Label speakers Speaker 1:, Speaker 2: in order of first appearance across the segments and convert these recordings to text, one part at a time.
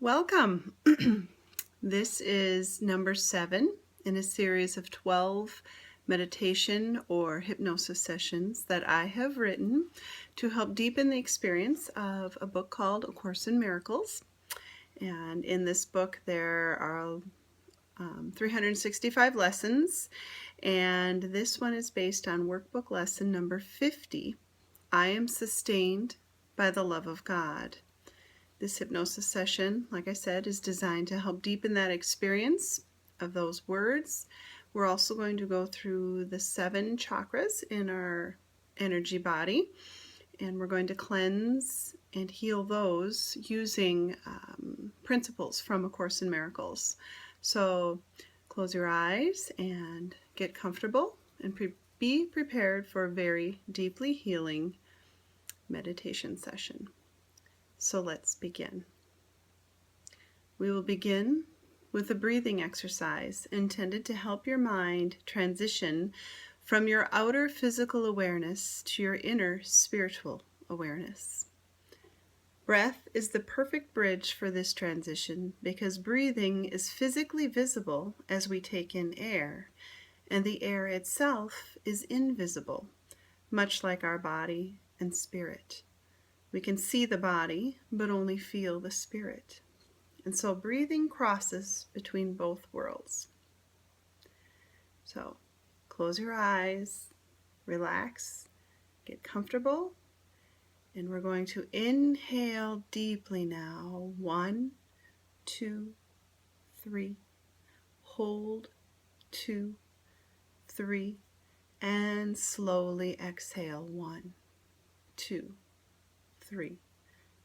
Speaker 1: Welcome. This is number 7 in a series of 12 meditation or hypnosis sessions that I have written to help deepen the experience of a book called A Course in Miracles. And in this book there are 365 lessons, and this one is based on workbook lesson number 50, I am sustained by the love of God. This hypnosis session, like I said, is designed to help deepen that experience of those words. We're also going to go through the 7 chakras in our energy body, and we're going to cleanse and heal those using principles from A Course in Miracles. So close your eyes and get comfortable and be prepared for a very deeply healing meditation session. So let's begin. We will begin with a breathing exercise intended to help your mind transition from your outer physical awareness to your inner spiritual awareness. Breath is the perfect bridge for this transition because breathing is physically visible as we take in air, and the air itself is invisible, much like our body and spirit. We can see the body, but only feel the spirit. And so breathing crosses between both worlds. So close your eyes, relax, get comfortable, and we're going to inhale deeply now. 1, 2, 3. Hold, 2, 3. And slowly exhale. 1, 2, 3.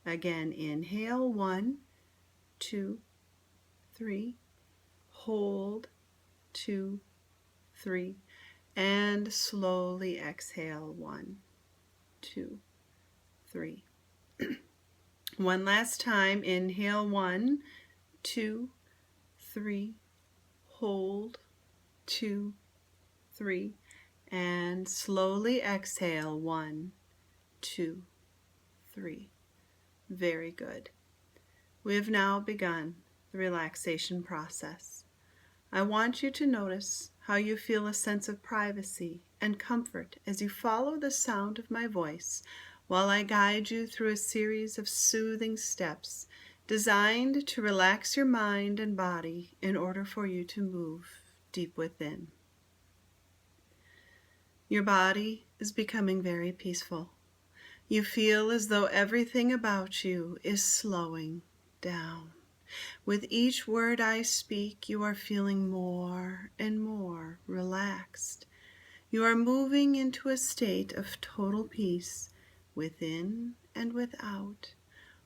Speaker 1: Again, inhale. 1, 2, 3. Hold, 2, 3. And slowly exhale. 1, 2, 3. One last time. Inhale. 1, 2, 3. Hold, 2, 3. And slowly exhale. 1, 2, 3. Very good. We have now begun the relaxation process. I want you to notice how you feel a sense of privacy and comfort as you follow the sound of my voice while I guide you through a series of soothing steps designed to relax your mind and body in order for you to move deep within. Your body is becoming very peaceful. You feel as though everything about you is slowing down. With each word I speak, you are feeling more and more relaxed. You are moving into a state of total peace within and without,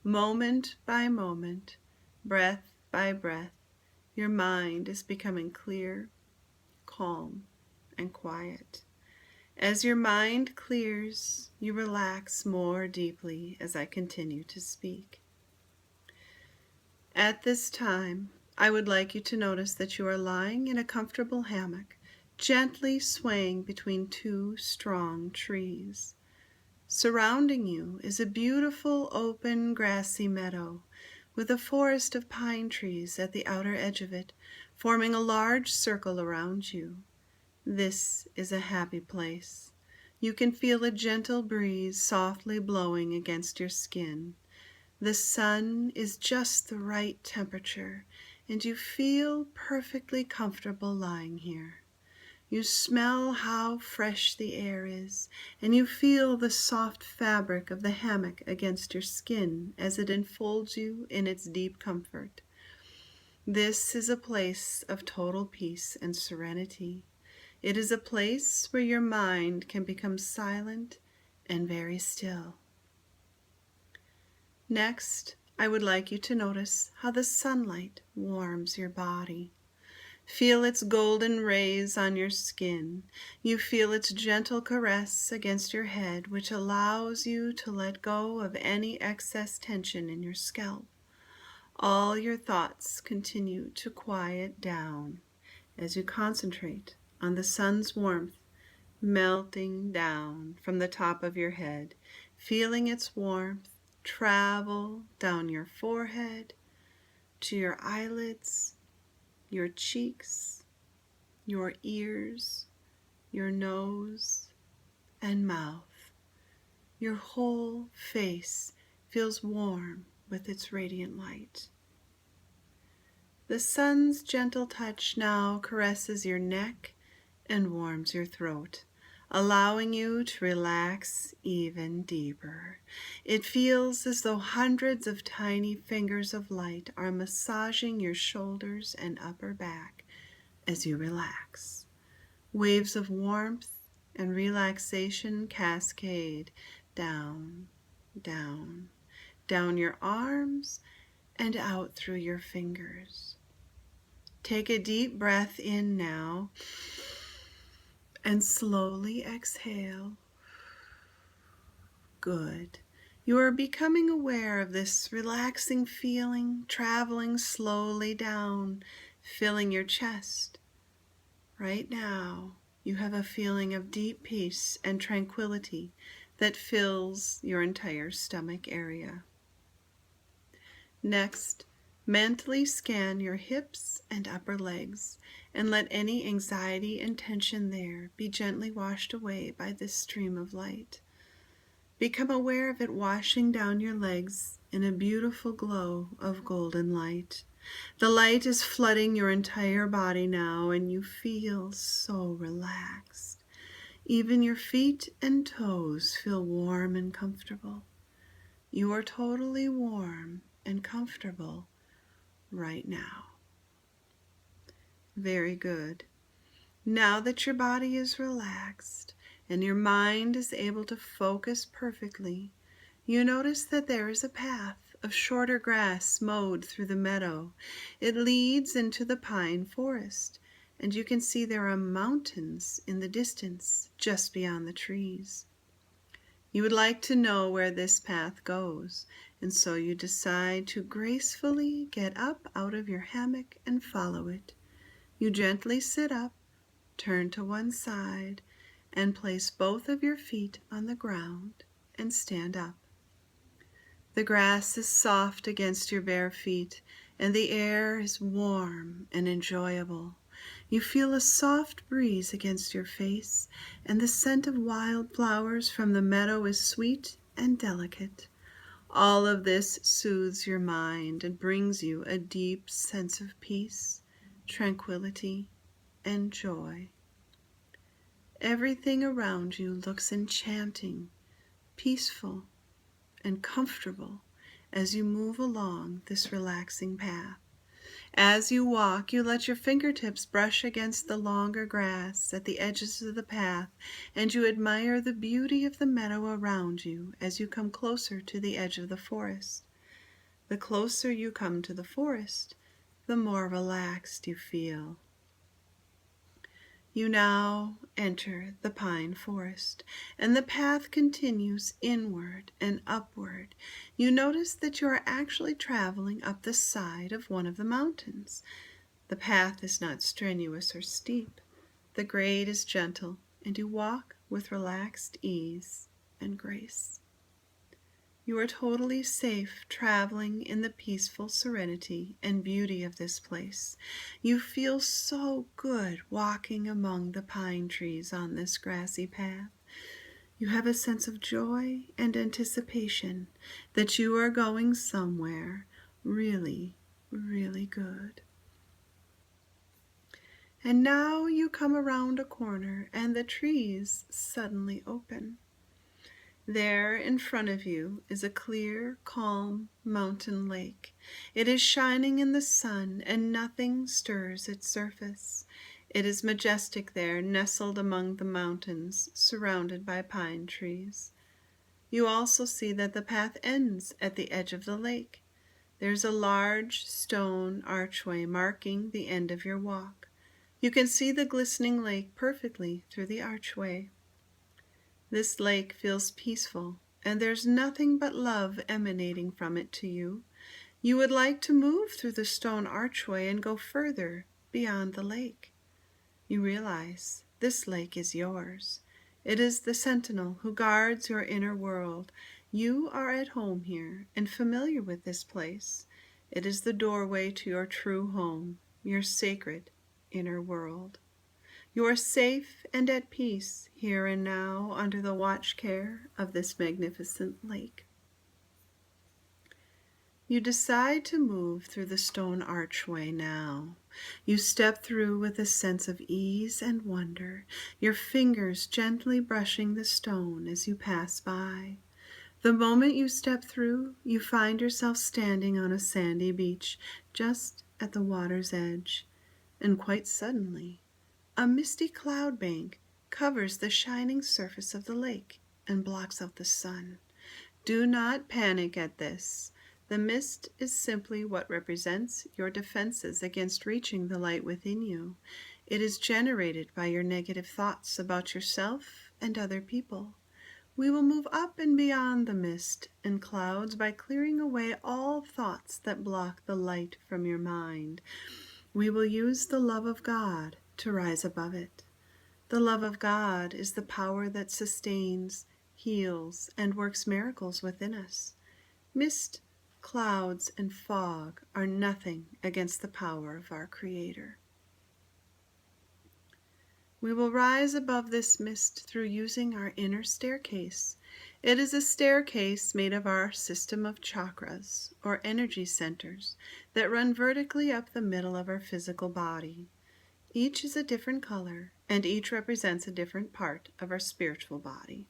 Speaker 1: moment by moment, breath by breath. Your mind is becoming clear, calm, and quiet. As your mind clears, you relax more deeply as I continue to speak. At this time, I would like you to notice that you are lying in a comfortable hammock, gently swaying between 2 strong trees. Surrounding you is a beautiful open grassy meadow with a forest of pine trees at the outer edge of it, forming a large circle around you. This is a happy place. You can feel a gentle breeze softly blowing against your skin. The sun is just the right temperature, and you feel perfectly comfortable lying here. You smell how fresh the air is, and you feel the soft fabric of the hammock against your skin as it enfolds you in its deep comfort. This is a place of total peace and serenity. It is a place where your mind can become silent and very still. Next, I would like you to notice how the sunlight warms your body. Feel its golden rays on your skin. You feel its gentle caress against your head, which allows you to let go of any excess tension in your scalp. All your thoughts continue to quiet down as you concentrate on the sun's warmth melting down from the top of your head, feeling its warmth travel down your forehead, to your eyelids, your cheeks, your ears, your nose, and mouth. Your whole face feels warm with its radiant light. The sun's gentle touch now caresses your neck and warms your throat, allowing you to relax even deeper. It feels as though hundreds of tiny fingers of light are massaging your shoulders and upper back as you relax. Waves of warmth and relaxation cascade down, down, down your arms and out through your fingers. Take a deep breath in now and slowly exhale. Good. You are becoming aware of this relaxing feeling traveling slowly down, filling your chest. Right now, you have a feeling of deep peace and tranquility that fills your entire stomach area. Next, mentally scan your hips and upper legs and let any anxiety and tension there be gently washed away by this stream of light. Become aware of it washing down your legs in a beautiful glow of golden light. The light is flooding your entire body now, and you feel so relaxed. Even your feet and toes feel warm and comfortable. You are totally warm and comfortable right now. Very good. Now that your body is relaxed and your mind is able to focus perfectly, you notice that there is a path of shorter grass mowed through the meadow. It leads into the pine forest, and you can see there are mountains in the distance just beyond the trees. You would like to know where this path goes, and so you decide to gracefully get up out of your hammock and follow it. You gently sit up, turn to one side, and place both of your feet on the ground and stand up. The grass is soft against your bare feet, and the air is warm and enjoyable. You feel a soft breeze against your face, and the scent of wild flowers from the meadow is sweet and delicate. All of this soothes your mind and brings you a deep sense of peace, tranquility, and joy. Everything around you looks enchanting, peaceful, and comfortable as you move along this relaxing path. As you walk, you let your fingertips brush against the longer grass at the edges of the path, and you admire the beauty of the meadow around you as you come closer to the edge of the forest. The closer you come to the forest, the more relaxed you feel. You now enter the pine forest, and the path continues inward and upward. You notice that you are actually traveling up the side of one of the mountains. The path is not strenuous or steep. The grade is gentle, and you walk with relaxed ease and grace. You are totally safe traveling in the peaceful serenity and beauty of this place. You feel so good walking among the pine trees on this grassy path. You have a sense of joy and anticipation that you are going somewhere really, really good. And now you come around a corner and the trees suddenly open. There in front of you is a clear, calm mountain lake. It is shining in the sun and nothing stirs its surface. It is majestic there, nestled among the mountains, surrounded by pine trees. You also see that the path ends at the edge of the lake. There's a large stone archway marking the end of your walk. You can see the glistening lake perfectly through the archway. This lake feels peaceful, and there's nothing but love emanating from it to you. You would like to move through the stone archway and go further beyond the lake. You realize this lake is yours. It is the sentinel who guards your inner world. You are at home here and familiar with this place. It is the doorway to your true home, your sacred inner world. You are safe and at peace here and now under the watch care of this magnificent lake. You decide to move through the stone archway now. You step through with a sense of ease and wonder, your fingers gently brushing the stone as you pass by. The moment you step through, you find yourself standing on a sandy beach just at the water's edge, and quite suddenly, a misty cloud bank covers the shining surface of the lake and blocks out the sun. Do not panic at this. The mist is simply what represents your defenses against reaching the light within you. It is generated by your negative thoughts about yourself and other people. We will move up and beyond the mist and clouds by clearing away all thoughts that block the light from your mind. We will use the love of God to rise above it. The love of God is the power that sustains, heals, and works miracles within us. Mist, clouds, and fog are nothing against the power of our Creator. We will rise above this mist through using our inner staircase. It is a staircase made of our system of chakras, or energy centers, that run vertically up the middle of our physical body. Each is a different color, and each represents a different part of our spiritual body.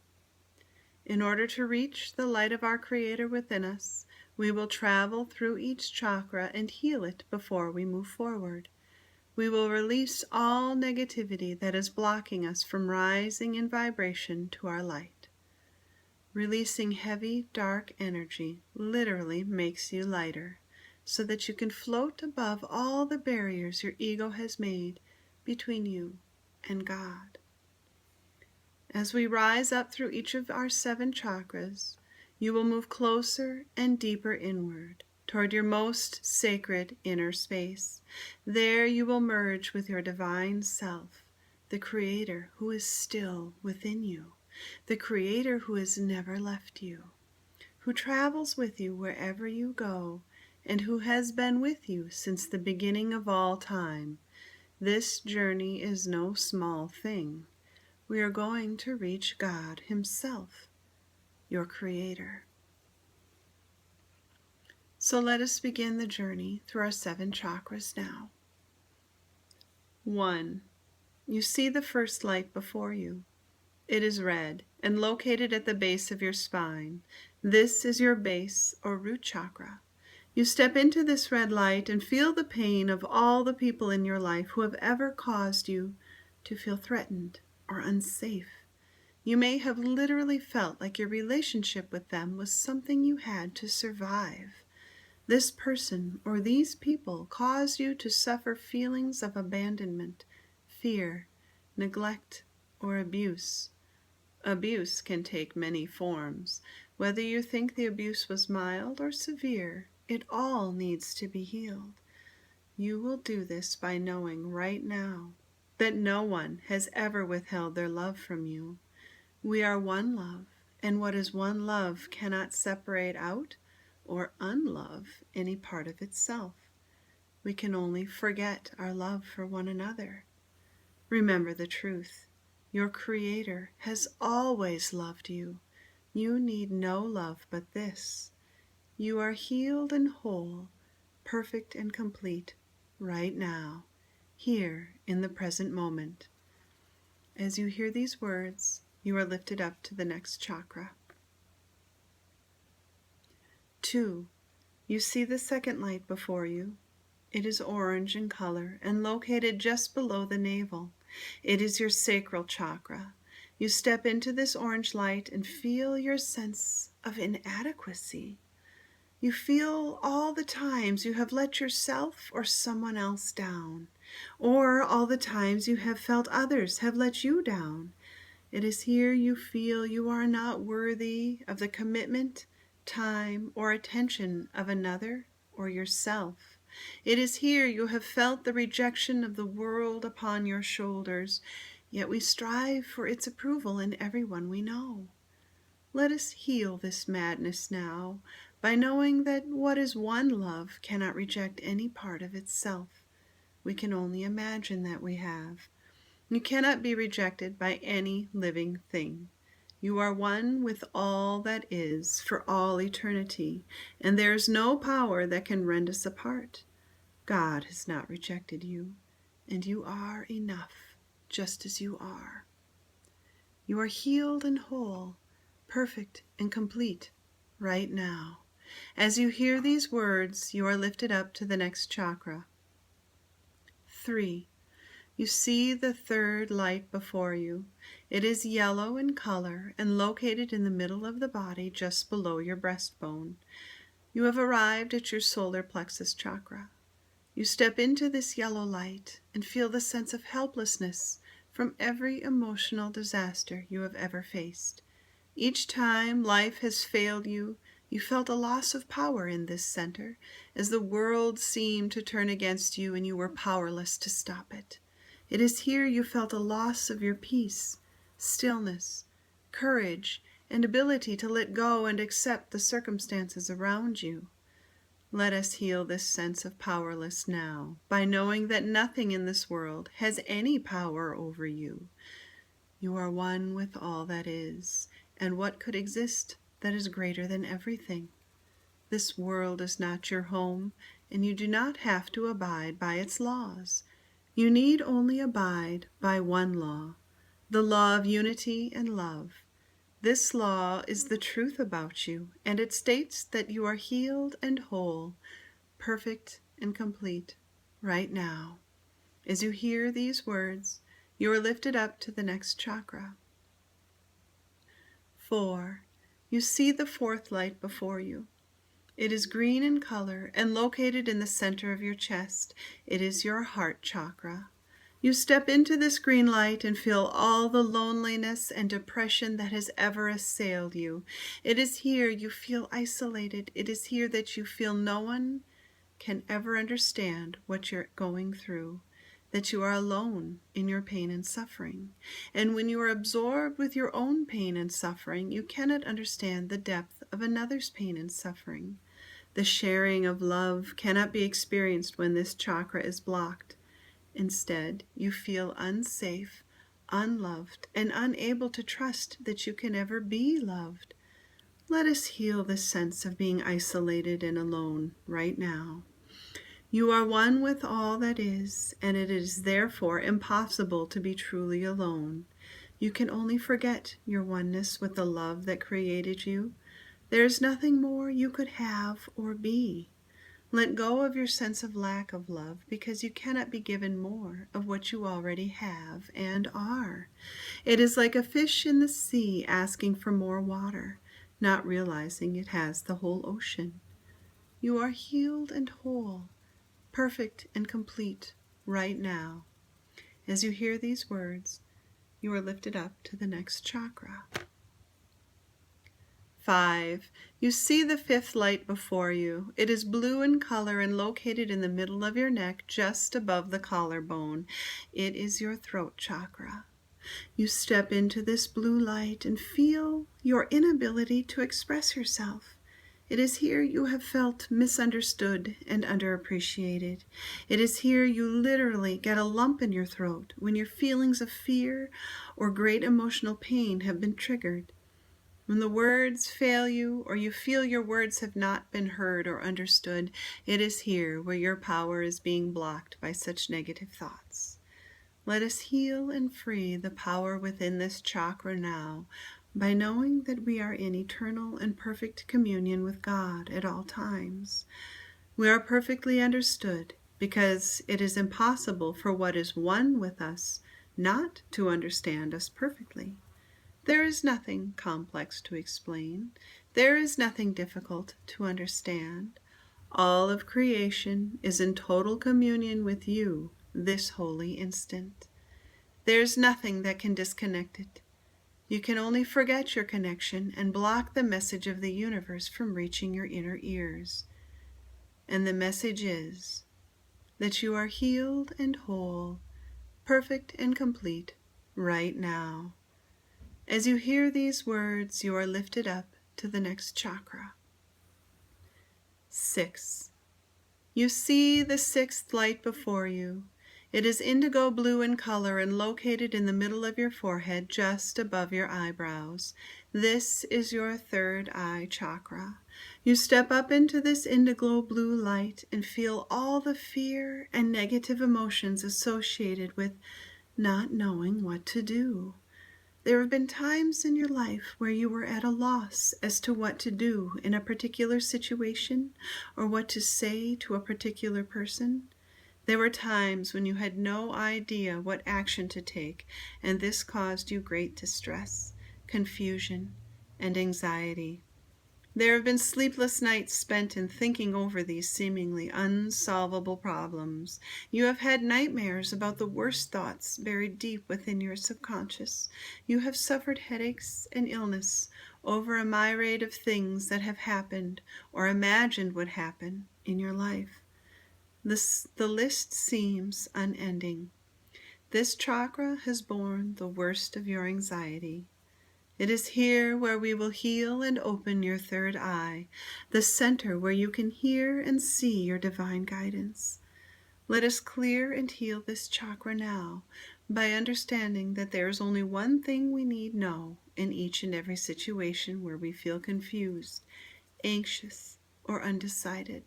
Speaker 1: In order to reach the light of our Creator within us, we will travel through each chakra and heal it before we move forward. We will release all negativity that is blocking us from rising in vibration to our light. Releasing heavy, dark energy literally makes you lighter, so that you can float above all the barriers your ego has made between you and God. As we rise up through each of our 7 chakras, you will move closer and deeper inward toward your most sacred inner space. There you will merge with your divine self, the Creator who is still within you, the Creator who has never left you, who travels with you wherever you go, and who has been with you since the beginning of all time. This journey is no small thing. We are going to reach God Himself, your Creator. So let us begin the journey through our 7 chakras now. 1. You see the first light before you. It is red and located at the base of your spine. This is your base or root chakra. You step into this red light and feel the pain of all the people in your life who have ever caused you to feel threatened or unsafe. You may have literally felt like your relationship with them was something you had to survive. This person or these people caused you to suffer feelings of abandonment, fear, neglect, or abuse. Abuse can take many forms. Whether you think the abuse was mild or severe, it all needs to be healed. You will do this by knowing right now that no one has ever withheld their love from you. We are one love, and what is one love cannot separate out or unlove any part of itself. We can only forget our love for one another. Remember the truth. Your Creator has always loved you. You need no love but this. You are healed and whole, perfect and complete, right now, here in the present moment. As you hear these words, you are lifted up to the next chakra. 2. You see the second light before you. It is orange in color and located just below the navel. It is your sacral chakra. You step into this orange light and feel your sense of inadequacy. You feel all the times you have let yourself or someone else down, or all the times you have felt others have let you down. It is here you feel you are not worthy of the commitment, time, or attention of another or yourself. It is here you have felt the rejection of the world upon your shoulders, yet we strive for its approval in everyone we know. Let us heal this madness now by knowing that what is one love cannot reject any part of itself. We can only imagine that we have. You cannot be rejected by any living thing. You are one with all that is for all eternity, and there is no power that can rend us apart. God has not rejected you, and you are enough, just as you are. You are healed and whole, perfect and complete, right now. As you hear these words, you are lifted up to the next chakra. 3. You see the third light before you. It is yellow in color and located in the middle of the body just below your breastbone. You have arrived at your solar plexus chakra. You step into this yellow light and feel the sense of helplessness from every emotional disaster you have ever faced. Each time life has failed you, you felt a loss of power in this center, as the world seemed to turn against you and you were powerless to stop it. It is here you felt a loss of your peace, stillness, courage, and ability to let go and accept the circumstances around you. Let us heal this sense of powerlessness now by knowing that nothing in this world has any power over you. You are one with all that is, and what could exist that is greater than everything. This world is not your home, and you do not have to abide by its laws. You need only abide by one law, the law of unity and love. This law is the truth about you, and it states that you are healed and whole, perfect and complete, right now. As you hear these words, you are lifted up to the next chakra. 4. You see the fourth light before you. It is green in color and located in the center of your chest. It is your heart chakra. You step into this green light and feel all the loneliness and depression that has ever assailed you. It is here you feel isolated. It is here that you feel no one can ever understand what you're going through, that you are alone in your pain and suffering. And when you are absorbed with your own pain and suffering, you cannot understand the depth of another's pain and suffering. The sharing of love cannot be experienced when this chakra is blocked. Instead, you feel unsafe, unloved, and unable to trust that you can ever be loved. Let us heal this sense of being isolated and alone right now. You are one with all that is, and it is therefore impossible to be truly alone. You can only forget your oneness with the love that created you. There is nothing more you could have or be. Let go of your sense of lack of love, because you cannot be given more of what you already have and are. It is like a fish in the sea asking for more water, not realizing it has the whole ocean. You are healed and whole, perfect and complete right now. As you hear these words, you are lifted up to the next chakra. 5. You see the fifth light before you. It is blue in color and located in the middle of your neck, just above the collarbone. It is your throat chakra. You step into this blue light and feel your inability to express yourself. It is here you have felt misunderstood and underappreciated. It is here you literally get a lump in your throat when your feelings of fear or great emotional pain have been triggered. When the words fail you, or you feel your words have not been heard or understood, it is here where your power is being blocked by such negative thoughts. Let us heal and free the power within this chakra now by knowing that we are in eternal and perfect communion with God at all times. We are perfectly understood because it is impossible for what is one with us not to understand us perfectly. There is nothing complex to explain. There is nothing difficult to understand. All of creation is in total communion with you this holy instant. There's nothing that can disconnect it. You can only forget your connection and block the message of the universe from reaching your inner ears. And the message is that you are healed and whole, perfect and complete right now. As you hear these words, you are lifted up to the next chakra. 6. You see the sixth light before you. It is indigo blue in color and located in the middle of your forehead, just above your eyebrows. This is your third eye chakra. You step up into this indigo blue light and feel all the fear and negative emotions associated with not knowing what to do. There have been times in your life where you were at a loss as to what to do in a particular situation or what to say to a particular person. There were times when you had no idea what action to take, and this caused you great distress, confusion, and anxiety. There have been sleepless nights spent in thinking over these seemingly unsolvable problems. You have had nightmares about the worst thoughts buried deep within your subconscious. You have suffered headaches and illness over a myriad of things that have happened or imagined would happen in your life. The list seems unending. This chakra has borne the worst of your anxiety. It is here where we will heal and open your third eye, the center where you can hear and see your divine guidance. Let us clear and heal this chakra now by understanding that there is only one thing we need know in each and every situation where we feel confused, anxious, or undecided.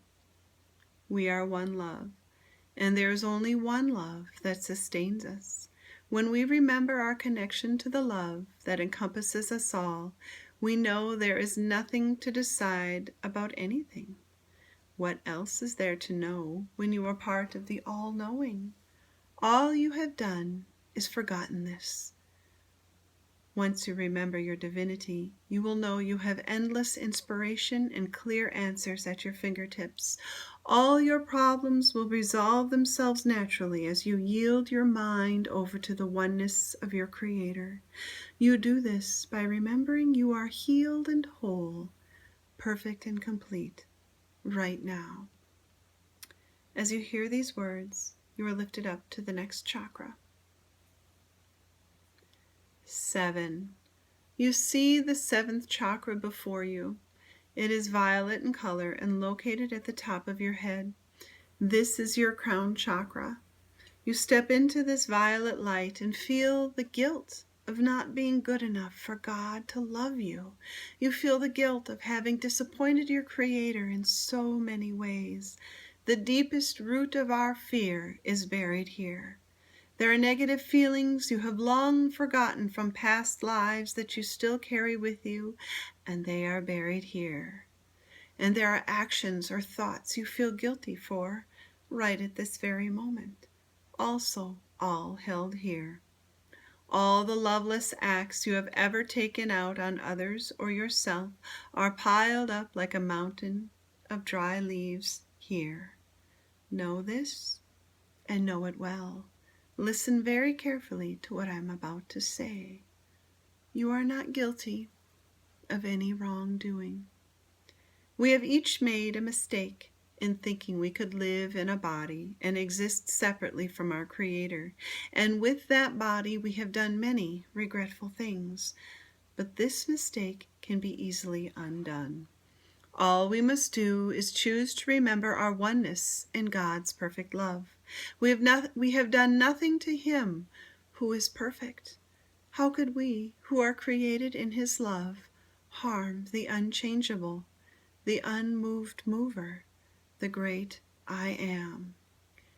Speaker 1: We are one love, and there is only one love that sustains us. When we remember our connection to the love that encompasses us all, we know there is nothing to decide about anything. What else is there to know when you are part of the all-knowing? All you have done is forgotten this. Once you remember your divinity, you will know you have endless inspiration and clear answers at your fingertips. All your problems will resolve themselves naturally as you yield your mind over to the oneness of your Creator. You do this by remembering you are healed and whole, perfect and complete, right now. As you hear these words, you are lifted up to the next chakra. 7. You see the seventh chakra before you. It is violet in color and located at the top of your head. This is your crown chakra. You step into this violet light and feel the guilt of not being good enough for God to love you. You feel the guilt of having disappointed your Creator in so many ways. The deepest root of our fear is buried here. There are negative feelings you have long forgotten from past lives that you still carry with you, and they are buried here. And there are actions or thoughts you feel guilty for right at this very moment, also all held here. All the loveless acts you have ever taken out on others or yourself are piled up like a mountain of dry leaves here. Know this and know it well. Listen very carefully to what I'm about to say. You are not guilty of any wrongdoing. We have each made a mistake in thinking we could live in a body and exist separately from our Creator, and with that body we have done many regretful things, but this mistake can be easily undone. All we must do is choose to remember our oneness in God's perfect love. We have done nothing to Him who is perfect. How could we, who are created in His love, harm the unchangeable, the unmoved mover, the great I Am?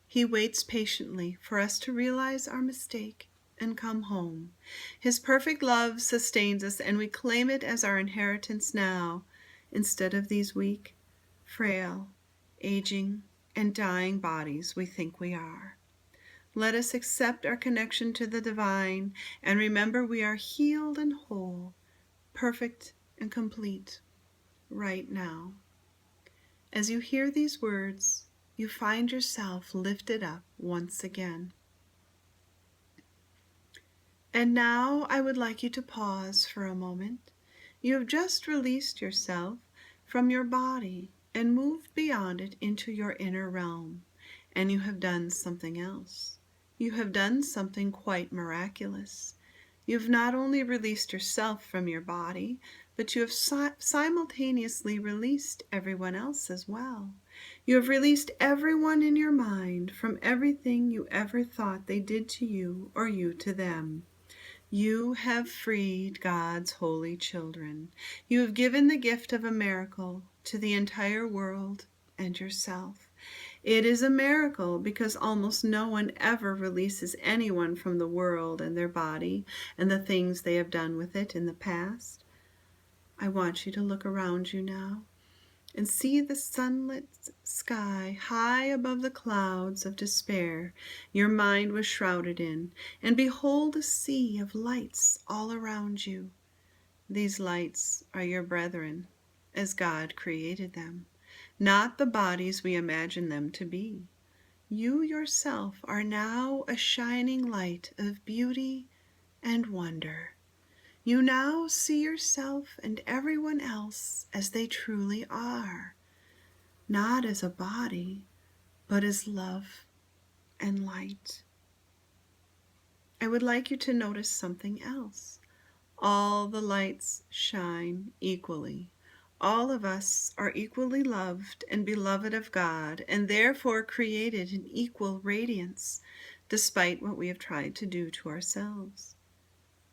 Speaker 1: He waits patiently for us to realize our mistake and come home. His perfect love sustains us, and we claim it as our inheritance now, instead of these weak, frail, aging, and dying bodies we think we are. Let us accept our connection to the divine and remember we are healed and whole, perfect and complete, right now. As you hear these words, you find yourself lifted up once again. And now I would like you to pause for a moment. You have just released yourself from your body and moved beyond it into your inner realm, and you have done something else. You have done something quite miraculous. You've not only released yourself from your body, but you have simultaneously released everyone else as well. You have released everyone in your mind from everything you ever thought they did to you or you to them. You have freed God's holy children. You have given the gift of a miracle to the entire world and yourself. It is a miracle because almost no one ever releases anyone from the world and their body and the things they have done with it in the past. I want you to look around you now and see the sunlit sky high above the clouds of despair your mind was shrouded in, and behold a sea of lights all around you. These lights are your brethren, as God created them, not the bodies we imagine them to be. You yourself are now a shining light of beauty and wonder. You now see yourself and everyone else as they truly are, not as a body, but as love and light. I would like you to notice something else. All the lights shine equally. All of us are equally loved and beloved of God, and therefore created in equal radiance, despite what we have tried to do to ourselves.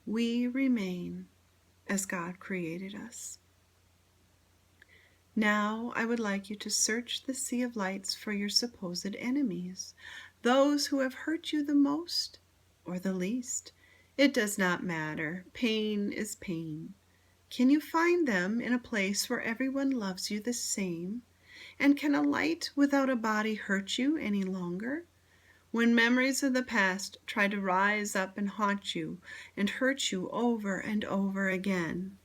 Speaker 1: We remain as God created us. Now I would like you to search the sea of lights for your supposed enemies, those who have hurt you the most or the least. It does not matter. Pain is pain. Can you find them in a place where everyone loves you the same? And can a light without a body hurt you any longer? When memories of the past try to rise up and haunt you and hurt you over and over again,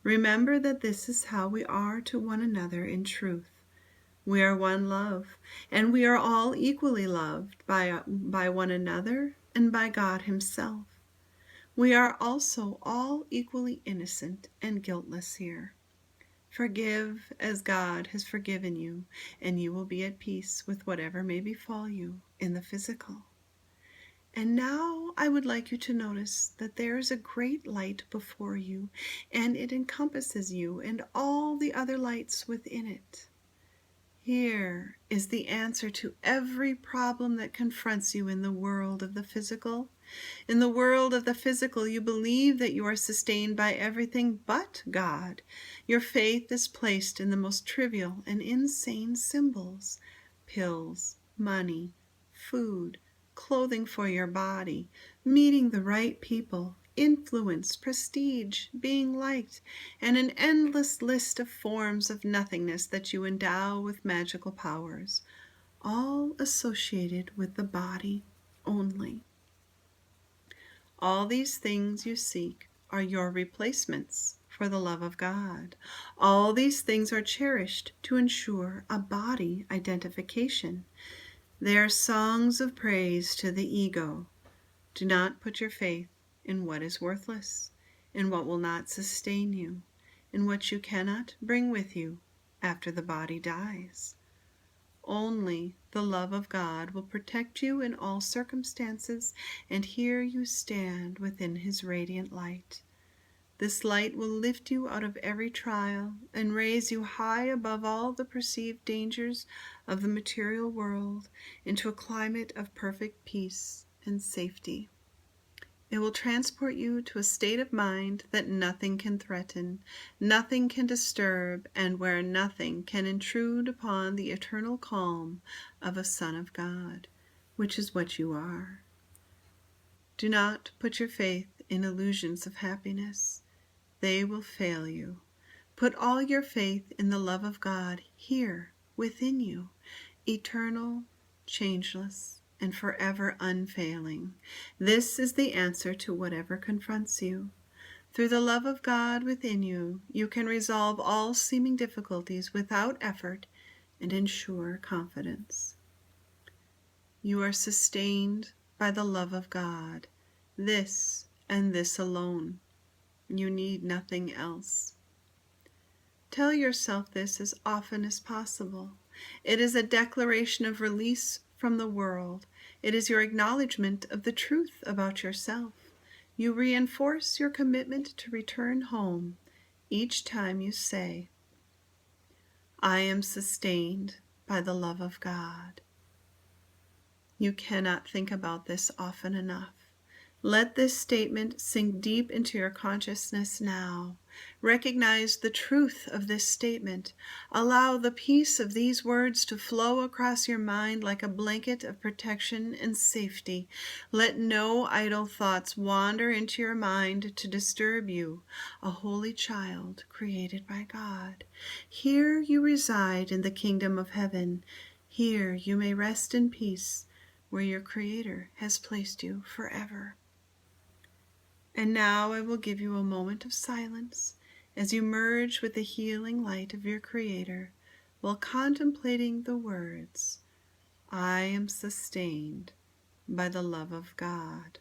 Speaker 1: remember that this is how we are to one another in truth. We are one love, and we are all equally loved by one another and by God Himself. We are also all equally innocent and guiltless here. Forgive as God has forgiven you, and you will be at peace with whatever may befall you in the physical. And now I would like you to notice that there is a great light before you, and it encompasses you and all the other lights within it. Here is the answer to every problem that confronts you in the world of the physical. In the world of the physical, you believe that you are sustained by everything but God. Your faith is placed in the most trivial and insane symbols: pills, money, food, clothing for your body, meeting the right people, influence, prestige, being liked, and an endless list of forms of nothingness that you endow with magical powers, all associated with the body only. All these things you seek are your replacements for the love of God. All these things are cherished to ensure a body identification. They are songs of praise to the ego. Do not put your faith in what is worthless, in what will not sustain you, in what you cannot bring with you after the body dies. Only the love of God will protect you in all circumstances, and here you stand within His radiant light. This light will lift you out of every trial and raise you high above all the perceived dangers of the material world into a climate of perfect peace and safety. It will transport you to a state of mind that nothing can threaten, nothing can disturb, and where nothing can intrude upon the eternal calm of a son of God, which is what you are. Do not put your faith in illusions of happiness. They will fail you. Put all your faith in the love of God here within you, eternal, changeless, and forever unfailing. This is the answer to whatever confronts you. Through the love of God within you, you can resolve all seeming difficulties without effort and ensure confidence. You are sustained by the love of God, this and this alone. You need nothing else. Tell yourself this as often as possible. It is a declaration of release from the world. It is your acknowledgement of the truth about yourself. You reinforce your commitment to return home each time you say, I am sustained by the love of God. You cannot think about this often enough. Let this statement sink deep into your consciousness now. Recognize the truth of this statement. Allow the peace of these words to flow across your mind like a blanket of protection and safety. Let no idle thoughts wander into your mind to disturb you, a holy child created by God. Here you reside in the kingdom of heaven. Here you may rest in peace, where your Creator has placed you forever. And now I will give you a moment of silence as you merge with the healing light of your Creator while contemplating the words, I am sustained by the love of God.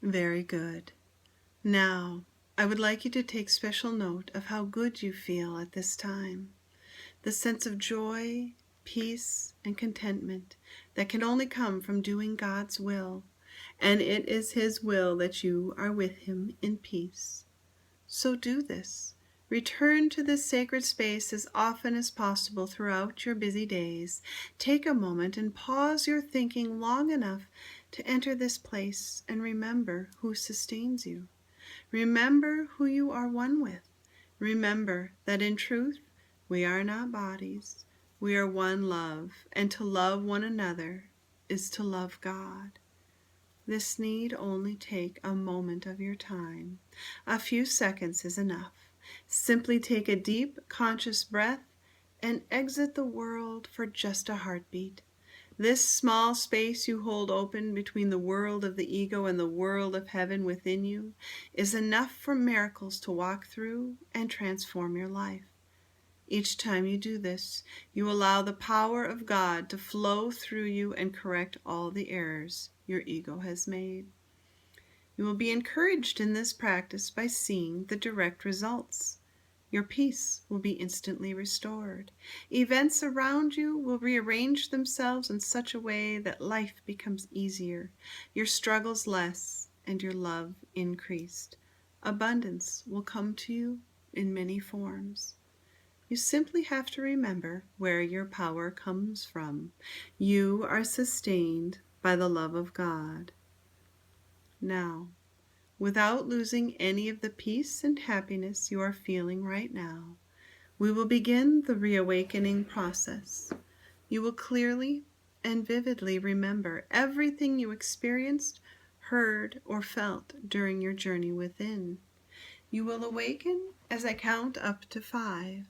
Speaker 1: Very good. Now, I would like you to take special note of how good you feel at this time. The sense of joy, peace, and contentment that can only come from doing God's will, and it is His will that you are with Him in peace. So do this. Return to this sacred space as often as possible throughout your busy days. Take a moment and pause your thinking long enough to enter this place and remember who sustains you. Remember who you are one with. Remember that in truth, we are not bodies. We are one love, and to love one another is to love God. This need only take a moment of your time. A few seconds is enough. Simply take a deep, conscious breath and exit the world for just a heartbeat. This small space you hold open between the world of the ego and the world of heaven within you is enough for miracles to walk through and transform your life. Each time you do this, you allow the power of God to flow through you and correct all the errors your ego has made. You will be encouraged in this practice by seeing the direct results. Your peace will be instantly restored. Events around you will rearrange themselves in such a way that life becomes easier, your struggles less, and your love increased. Abundance will come to you in many forms. You simply have to remember where your power comes from. You are sustained by the love of God. Now, without losing any of the peace and happiness you are feeling right now, we will begin the reawakening process. You will clearly and vividly remember everything you experienced, heard, or felt during your journey within. You will awaken as I count up to 5.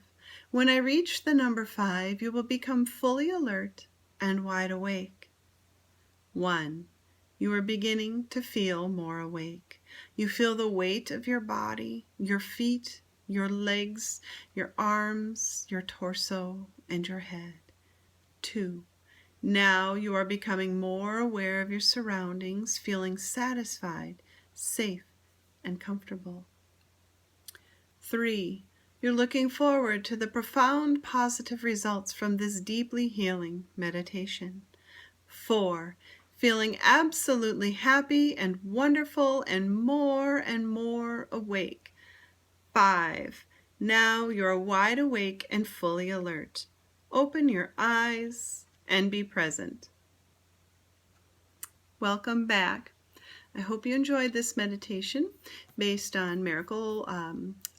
Speaker 1: When I reach the number 5, you will become fully alert and wide awake. 1. You are beginning to feel more awake. You feel the weight of your body, your feet, your legs, your arms, your torso, and your head. 2. Now you are becoming more aware of your surroundings, feeling satisfied, safe, and comfortable. 3. You're looking forward to the profound positive results from this deeply healing meditation. 4. Feeling absolutely happy and wonderful and more awake. 5. Now you're wide awake and fully alert. Open your eyes and be present. Welcome back. I hope you enjoyed this meditation based on Miracle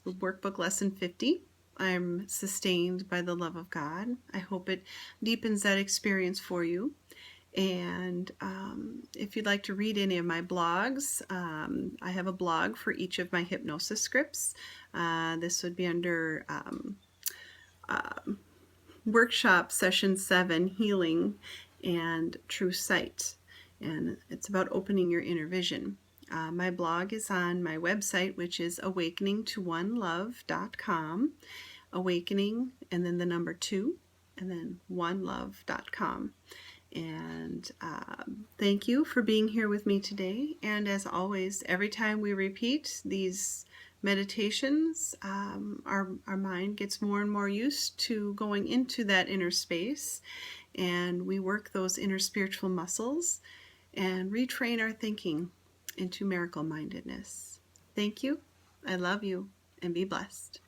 Speaker 1: Workbook Lesson 50. I'm sustained by the love of God. I hope it deepens that experience for you. And if you'd like to read any of my blogs, I have a blog for each of my hypnosis scripts. This would be under workshop session 7, healing and true sight. And it's about opening your inner vision. My blog is on my website, which is awakeningtoonelove.com. Awakening, and then the number 2, and then onelove.com. And thank you for being here with me today. And as always, every time we repeat these meditations, our mind gets more and more used to going into that inner space, and we work those inner spiritual muscles and retrain our thinking into miracle mindedness. Thank you. I love you, and be blessed.